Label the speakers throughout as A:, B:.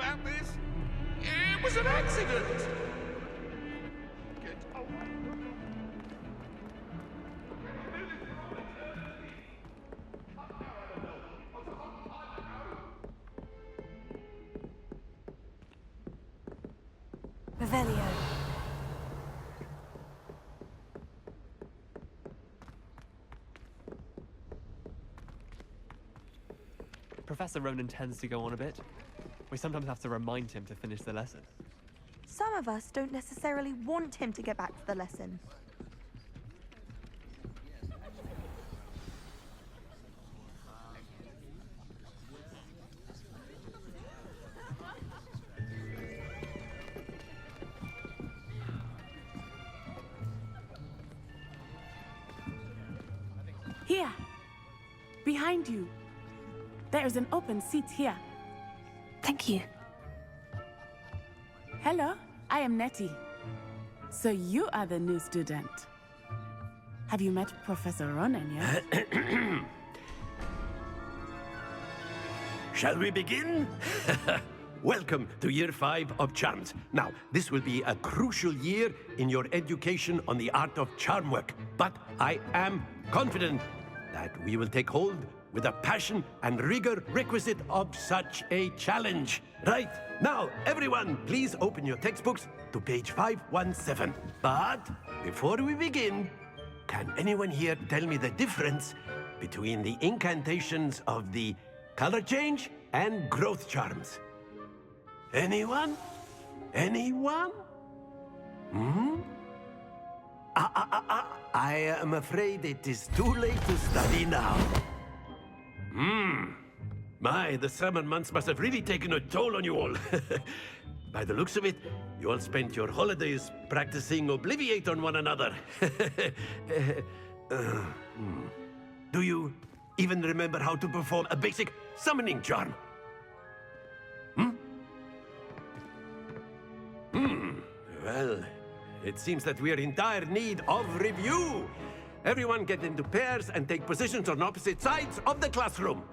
A: about this. It was an accident.
B: Revelio.
C: Professor Ronan tends to go on a bit. We sometimes have to remind him to finish the lesson.
B: Some of us don't necessarily want him to get back to the lesson.
D: Here, behind you. There is an open seat here.
B: Thank you.
D: Hello, I am Nettie. So you are the new student. Have you met Professor Ronan yet?
E: Shall we begin? Welcome to Year 5 of Charms. Now, this will be a crucial year in your education on the art of charm work. But I am confident that we will take hold with the passion and rigor requisite of such a challenge. Right, now, everyone, please open your textbooks to page 517. But before we begin, can anyone here tell me the difference between the incantations of the color change and growth charms? Anyone? Anyone? I am afraid it is too late to study now. My, the summer months must have really taken a toll on you all. By the looks of it, you all spent your holidays practicing Obliviate on one another. Do you even remember how to perform a basic summoning charm? Well, it seems that we are in dire need of review. Everyone get into pairs and take positions on opposite sides of the classroom.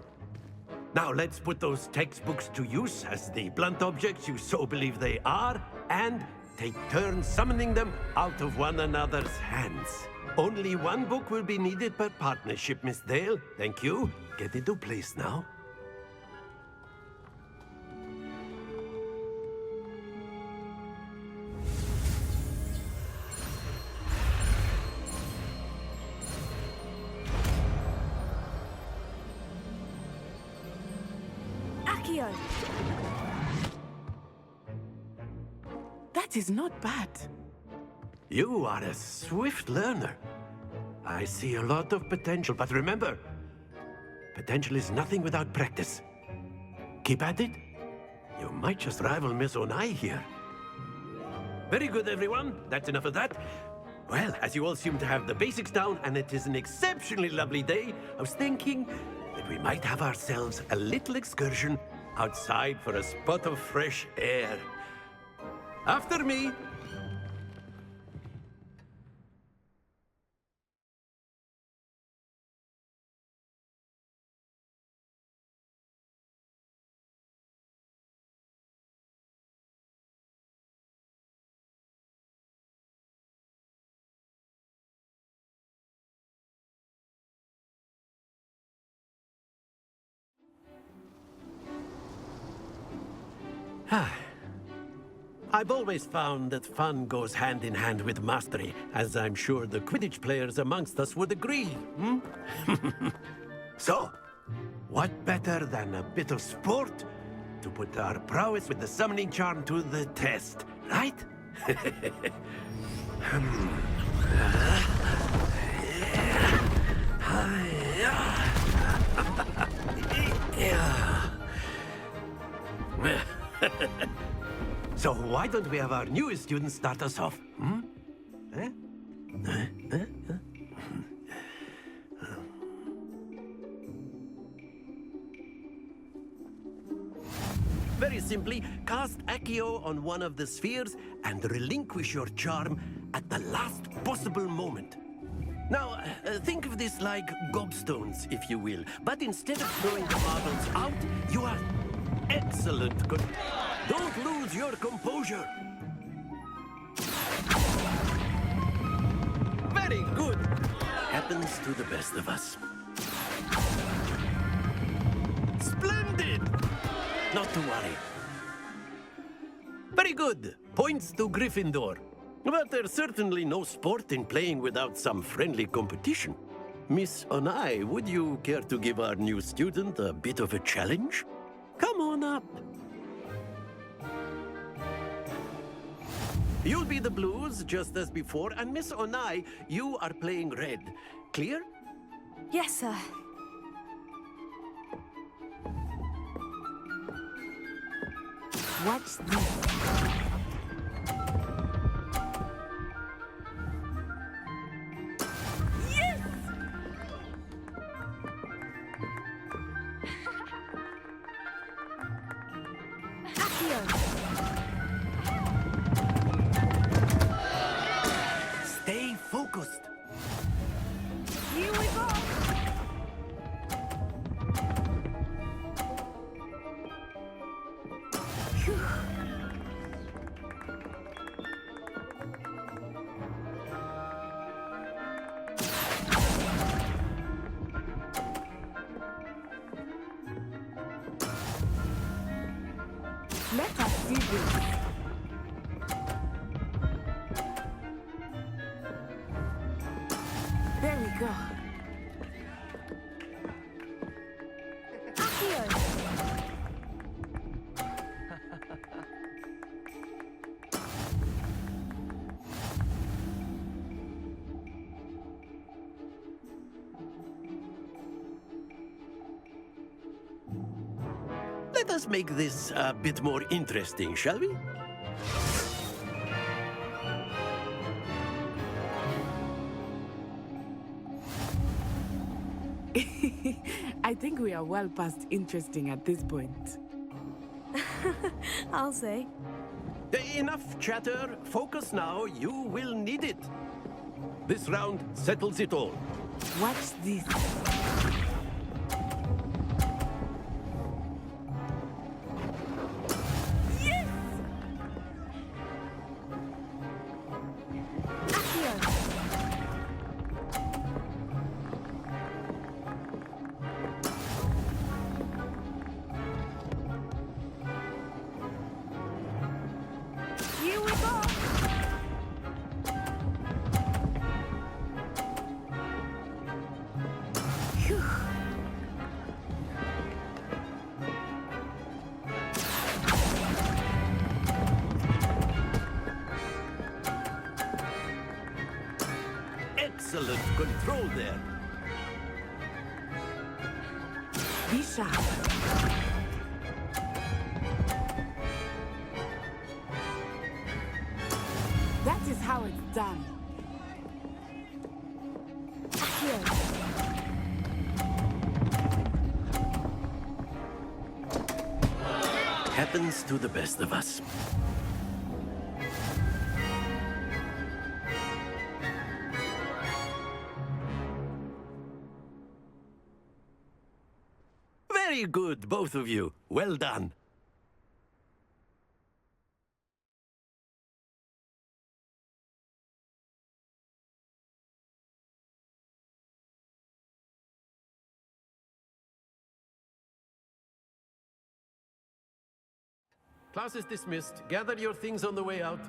E: Now let's put those textbooks to use as the blunt objects you so believe they are, and take turns summoning them out of one another's hands. Only one book will be needed per partnership, Miss Dale. Thank you. Get into place now.
D: That is not bad.
E: You are a swift learner. I see a lot of potential, but remember, potential is nothing without practice. Keep at it. You might just rival Miss Onai here. Very good, everyone. That's enough of that. Well, as you all seem to have the basics down, and it is an exceptionally lovely day, I was thinking that we might have ourselves a little excursion outside for a spot of fresh air. After me. I've always found that fun goes hand in hand with mastery, as I'm sure the Quidditch players amongst us would agree. So, what better than a bit of sport to put our prowess with the summoning charm to the test, right? So why don't we have our newest student start us off? Very simply, cast Accio on one of the spheres and relinquish your charm at the last possible moment. Now, think of this like gobstones, if you will. But instead of throwing the marbles out, you are excellent. Good. lose your composure. Very good. Happens to the best of us. Splendid! Not to worry. Very good. Points to Gryffindor. But there's certainly no sport in playing without some friendly competition. Miss Onai, would you care to give our new student a bit of a challenge? Come on up. You'll be the blues, just as before, and Miss Onai, you are playing red. Clear?
B: Yes, sir.
D: Watch this.
E: Stay focused.
B: Here we go.
D: Let us see this. There we go.
E: Let us make this a bit more interesting, shall we?
D: I think we are well past interesting at this point.
B: I'll say.
E: Enough chatter. Focus now. You will need it. This round settles it all.
D: Watch this.
B: Here we go.
D: Phew.
E: Excellent control there.
D: Be sharp. That is how it's done.
E: Happens to the best of us. Very good, both of you. Well done. Class is dismissed. Gather your things on the way out.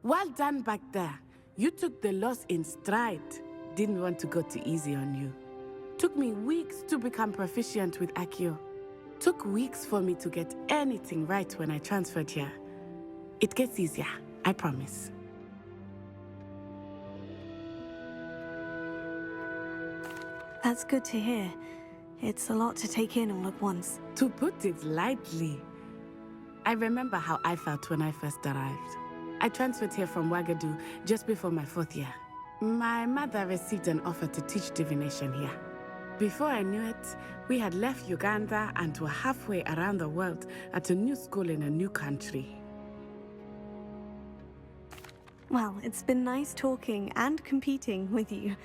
D: Well done back there. You took the loss in stride. Didn't want to go too easy on you. Took me weeks to become proficient with Accio. Took weeks for me to get anything right when I transferred here. It gets easier, I promise.
B: That's good to hear. It's a lot to take in all at once.
D: To put it lightly, I remember how I felt when I first arrived. I transferred here from Ouagadougou just before my 4th year. My mother received an offer to teach divination here. Before I knew it, we had left Uganda and were halfway around the world at a new school in a new country.
B: Well, it's been nice talking and competing with you.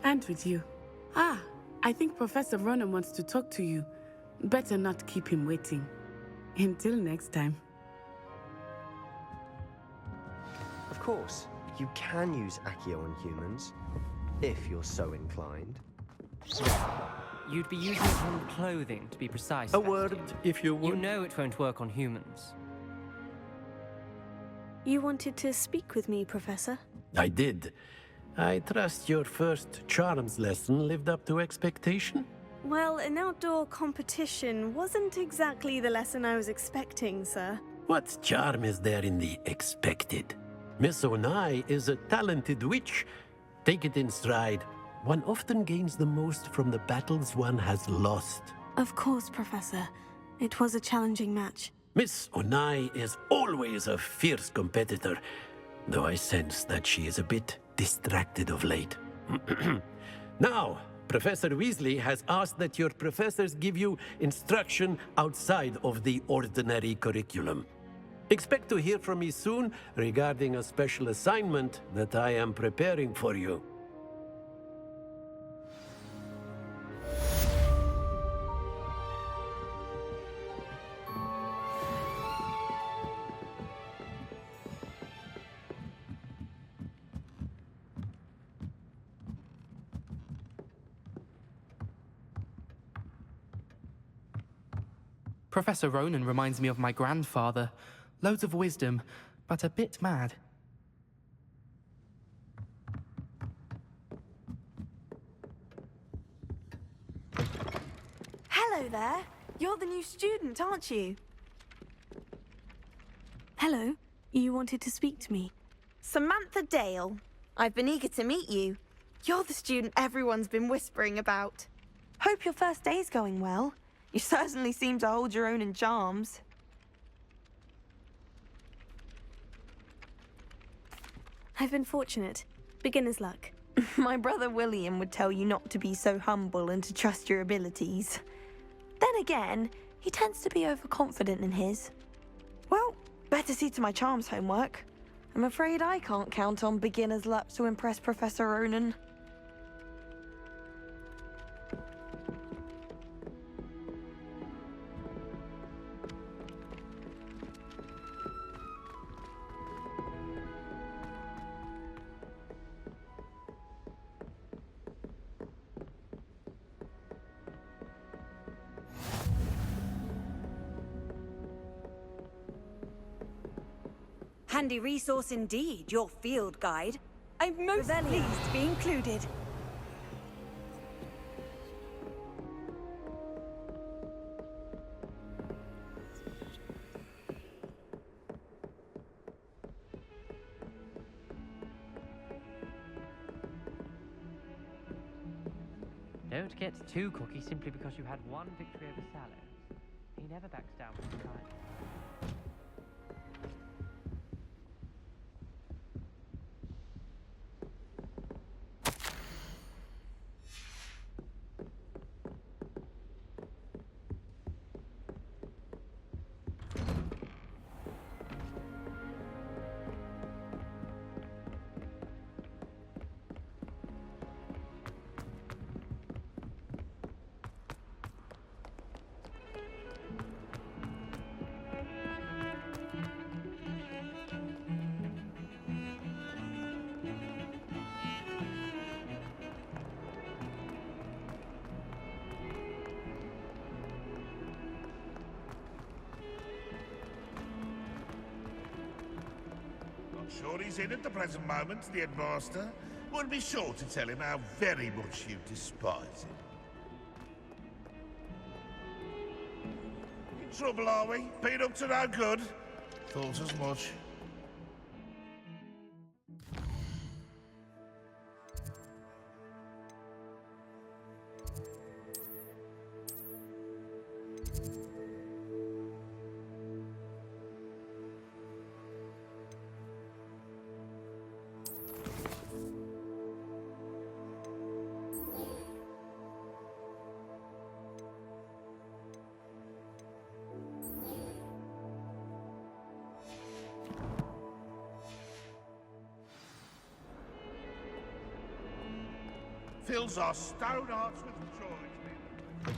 D: And with you. Ah, I think Professor Ronan wants to talk to you. Better not keep him waiting. Until next time.
F: Of course, you can use Accio on humans, if you're so inclined.
G: You'd be using it on clothing, to be precise.
E: A
G: Bestie.
E: word, if you would.
G: You know it won't work on humans.
H: You wanted to speak with me, Professor?
E: I did. I trust your first charms lesson lived up to expectation?
H: Well, an outdoor competition wasn't exactly the lesson I was expecting, sir.
E: What charm is there in the expected? Miss Onai is a talented witch. Take it in stride. One often gains the most from the battles one has lost.
H: Of course, Professor. It was a challenging match.
E: Miss Onai is always a fierce competitor, though I sense that she is a bit distracted of late. Now, Professor Weasley has asked that your professors give you instruction outside of the ordinary curriculum. Expect to hear from me soon regarding a special assignment that I am preparing for you.
I: Professor Ronan reminds me of my grandfather. Loads of wisdom, but a bit mad.
B: Hello there. You're the new student, aren't you?
H: Hello. You wanted to speak to me?
B: Samantha Dale. I've been eager to meet you. You're the student everyone's been whispering about. Hope your first day's going well. You certainly seem to hold your own in charms.
H: I've been fortunate. Beginner's luck.
B: My brother William would tell you not to be so humble and to trust your abilities. Then again, he tends to be overconfident in his. Well, better see to my charms homework. I'm afraid I can't count on beginner's luck to impress Professor Ronan.
J: Handy resource indeed, your field guide.
B: I'm most pleased
J: to be included.
G: Don't get too cocky simply because you had one victory over Sallow. He never backs down from the time.
A: Sure he's in at the present moment, the headmaster. We'll be sure to tell him how very much you despise him. In trouble, are we? Been up to no good? Thought as much. Fills our stone hearts with joy.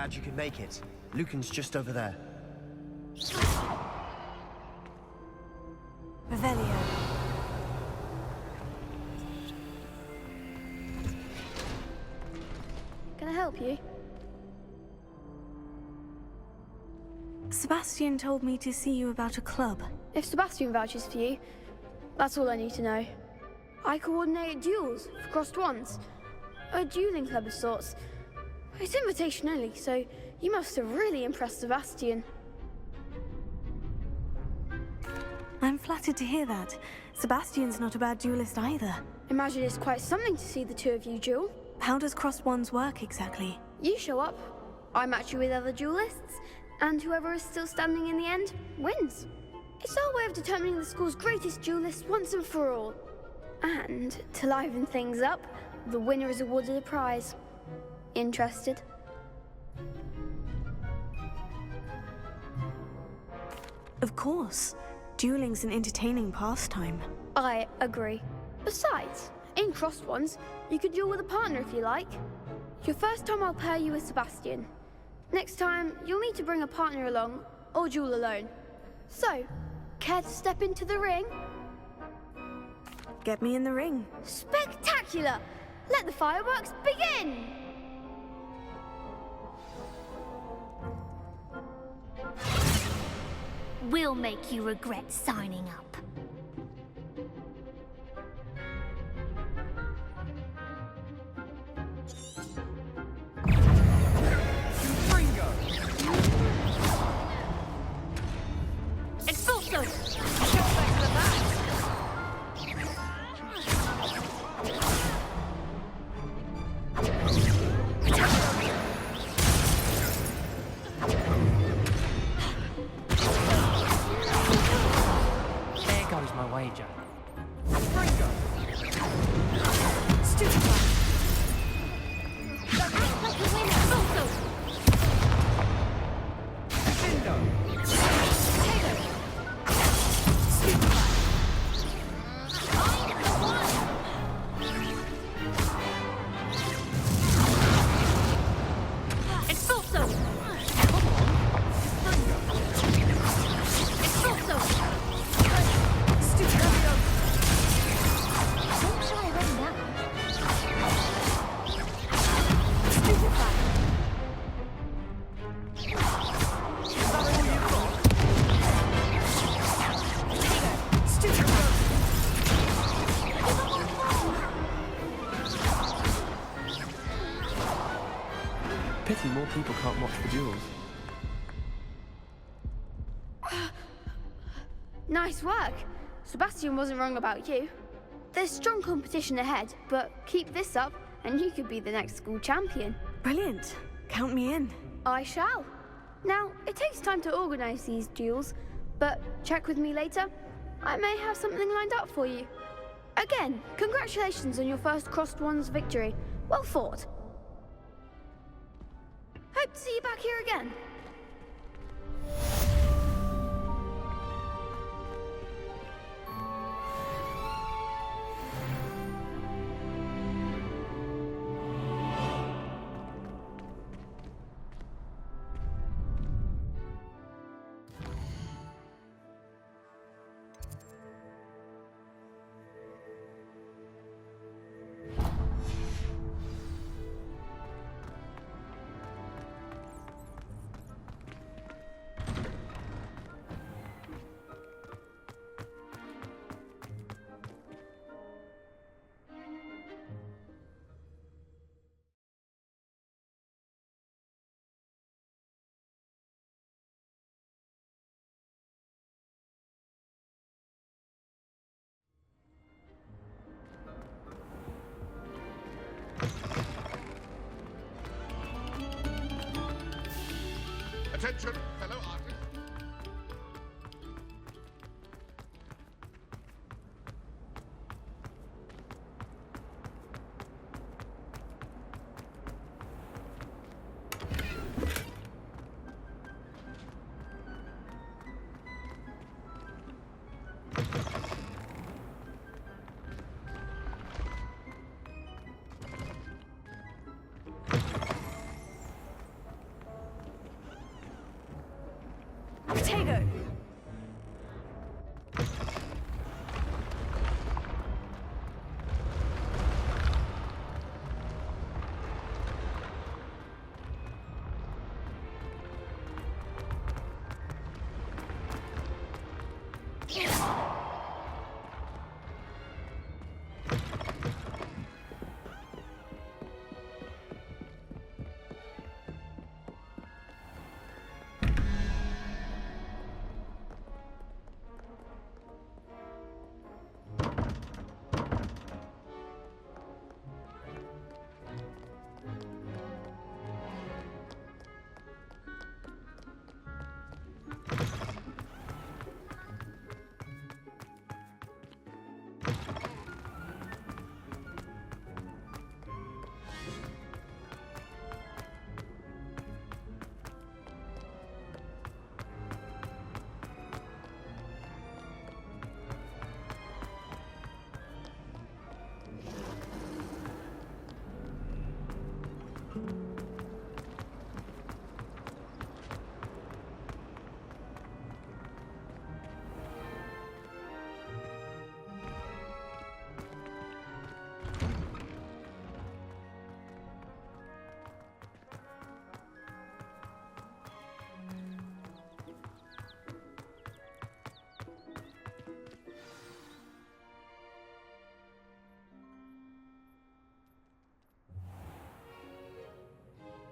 F: glad you could make it. Lucan's just over there.
B: Revelio.
K: Can I help you?
H: Sebastian told me to see you about a club.
K: If Sebastian vouches for you, that's all I need to know. I coordinate duels for crossed ones. A dueling club of sorts. It's invitation only, so you must have really impressed Sebastian.
H: I'm flattered to hear that. Sebastian's not a bad duelist either.
K: Imagine it's quite something to see the two of you duel.
H: How does crossed wands work exactly?
K: You show up, I match you with other duelists, and whoever is still standing in the end wins. It's our way of determining the school's greatest duelist once and for all. And to liven things up, the winner is awarded a prize. Interested?
H: Of course. Dueling's an entertaining pastime.
K: I agree. Besides, in crossed ones, you could duel with a partner if you like. Your first time I'll pair you with Sebastian. Next time, you'll need to bring a partner along, or duel alone. So, care to step into the ring?
H: Get me in the ring.
K: Spectacular! Let the fireworks begin!
L: We'll make you regret signing up. Expulso! Go back to the back!
G: There goes my wager.
C: Pity more people can't watch the duels.
K: Nice work. Sebastian wasn't wrong about you. There's strong competition ahead, but keep this up and you could be the next school champion.
H: Brilliant. Count me in.
K: I shall. Now, it takes time to organize these duels, but check with me later. I may have something lined up for you. Again, congratulations on your first crossed ones victory. Well fought. Hope to see you back here again.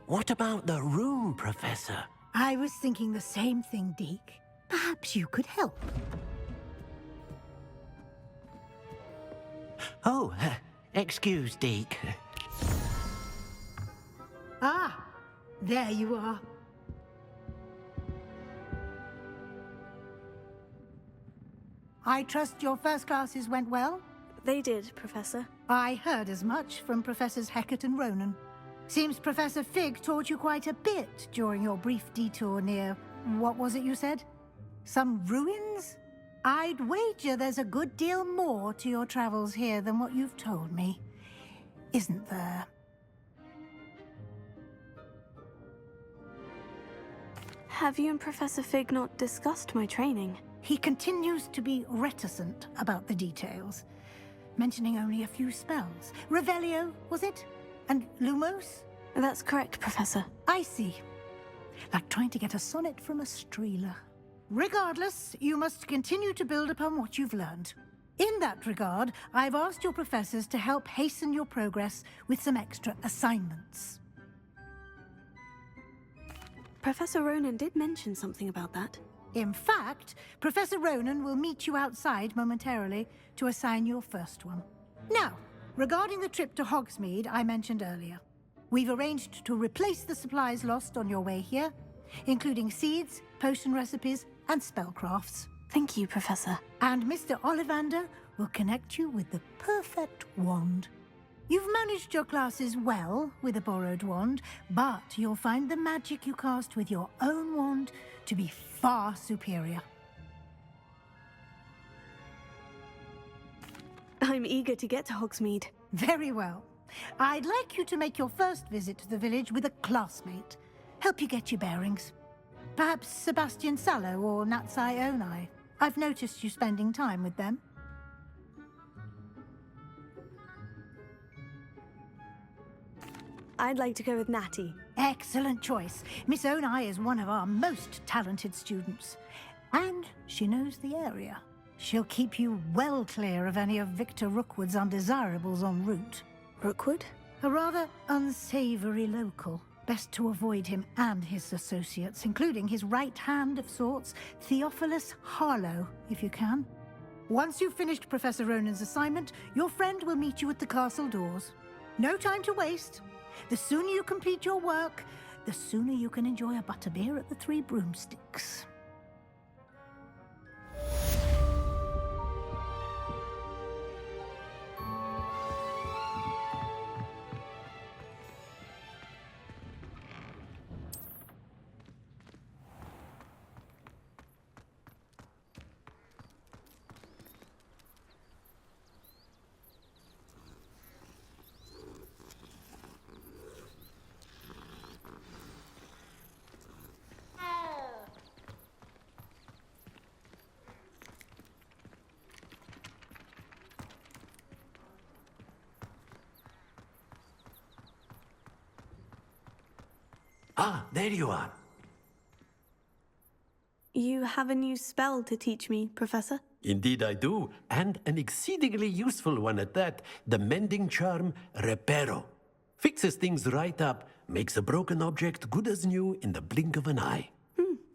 E: What about the room, Professor?
M: I was thinking the same thing, Deke. Perhaps you could help.
E: Oh, excuse, Deke.
M: Ah, there you are. I trust your first classes went well?
H: They did, Professor.
M: I heard as much from Professors Hecat and Ronan. Seems Professor Fig taught you quite a bit during your brief detour near... what was it you said? Some ruins? I'd wager there's a good deal more to your travels here than what you've told me. Isn't there?
H: Have you and Professor Fig not discussed my training?
M: He continues to be reticent about the details, mentioning only a few spells. Revelio, was it? And Lumos?
H: That's correct, Professor.
M: I see. Like trying to get a sonnet from a streeler. Regardless, you must continue to build upon what you've learned. In that regard, I've asked your professors to help hasten your progress with some extra assignments.
H: Professor Ronan did mention something about that.
M: In fact, Professor Ronan will meet you outside momentarily to assign your first one. Now, regarding the trip to Hogsmeade I mentioned earlier, we've arranged to replace the supplies lost on your way here, including seeds, potion recipes, and spellcrafts.
H: Thank you, Professor.
M: And Mr. Ollivander will connect you with the perfect wand. You've managed your classes well with a borrowed wand, but you'll find the magic you cast with your own wand to be far superior.
H: I'm eager to get to Hogsmeade.
M: Very well. I'd like you to make your first visit to the village with a classmate. Help you get your bearings. Perhaps Sebastian Sallow or Natsai Onai. I've noticed you spending time with them.
H: I'd like to go with Natty.
M: Excellent choice. Miss Onai is one of our most talented students. And she knows the area. She'll keep you well clear of any of Victor Rookwood's undesirables en route.
H: Rookwood?
M: A rather unsavory local. Best to avoid him and his associates, including his right hand of sorts, Theophilus Harlow, if you can. Once you've finished Professor Ronan's assignment, your friend will meet you at the castle doors. No time to waste. The sooner you complete your work, the sooner you can enjoy a butterbeer at the Three Broomsticks.
E: Ah, there you are.
H: You have a new spell to teach me, Professor?
E: Indeed I do, and an exceedingly useful one at that. The mending charm, Reparo. Fixes things right up, makes a broken object good as new in the blink of an eye.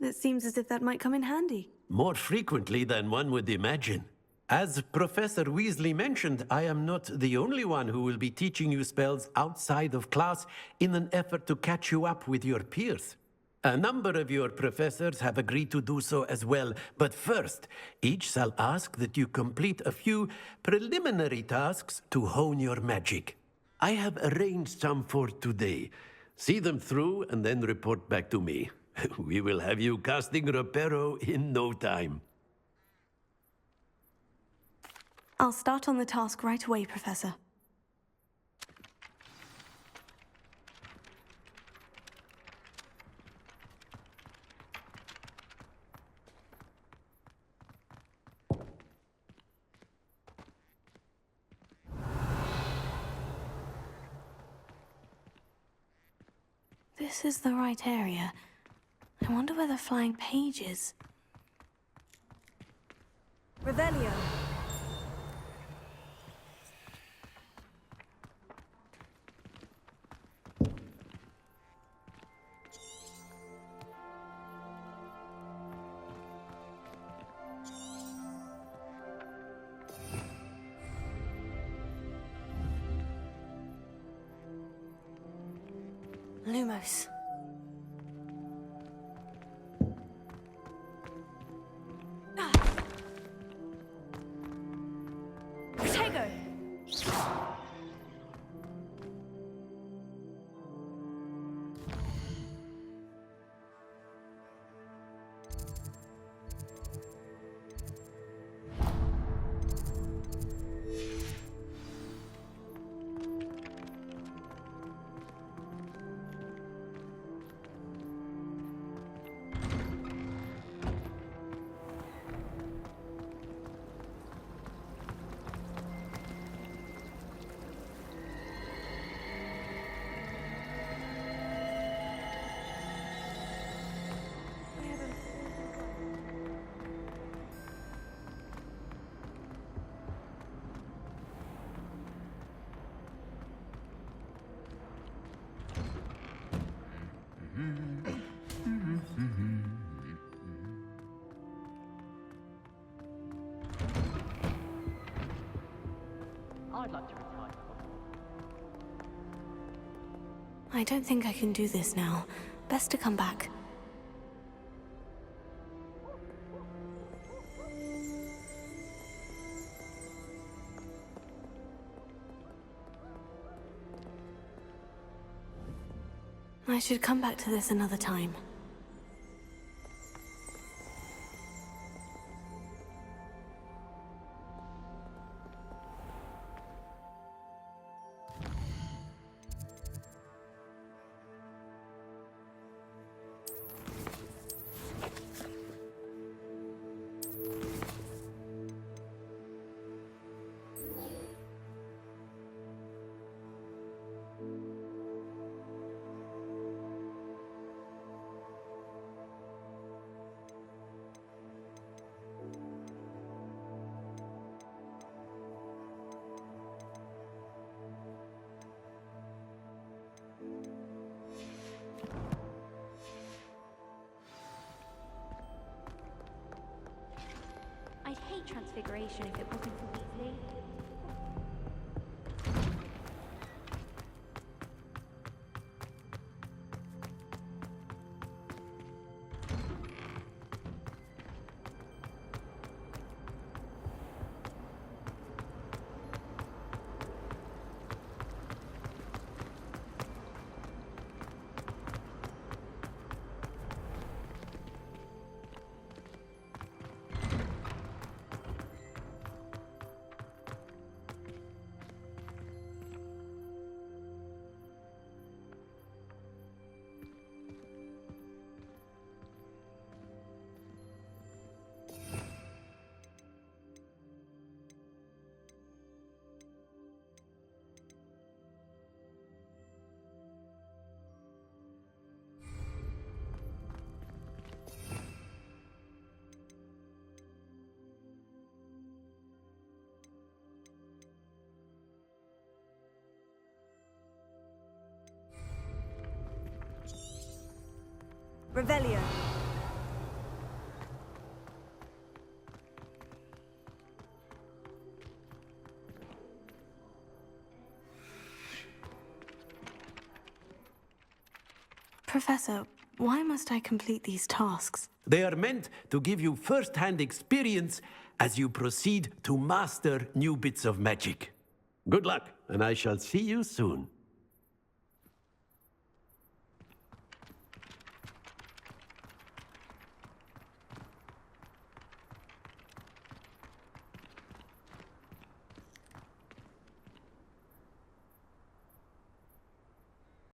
H: It seems as if that might come in handy.
E: More frequently than one would imagine. As Professor Weasley mentioned, I am not the only one who will be teaching you spells outside of class in an effort to catch you up with your peers. A number of your professors have agreed to do so as well, but first, each shall ask that you complete a few preliminary tasks to hone your magic. I have arranged some for today. See them through and then report back to me. We will have you casting Reparo in no time.
H: I'll start on the task right away, Professor. This is the right area. I wonder where the flying page is. Revelio.
B: Lumos.
L: Protego!
G: I'd like to retire.
B: I don't think I can do this now. Best to come back. I should come back to this another time.
K: I'd hate transfiguration if it wasn't for Weasley.
J: Revelio.
B: Professor, why must I complete these tasks?
E: They are meant to give you first-hand experience as you proceed to master new bits of magic. Good luck, and I shall see you soon.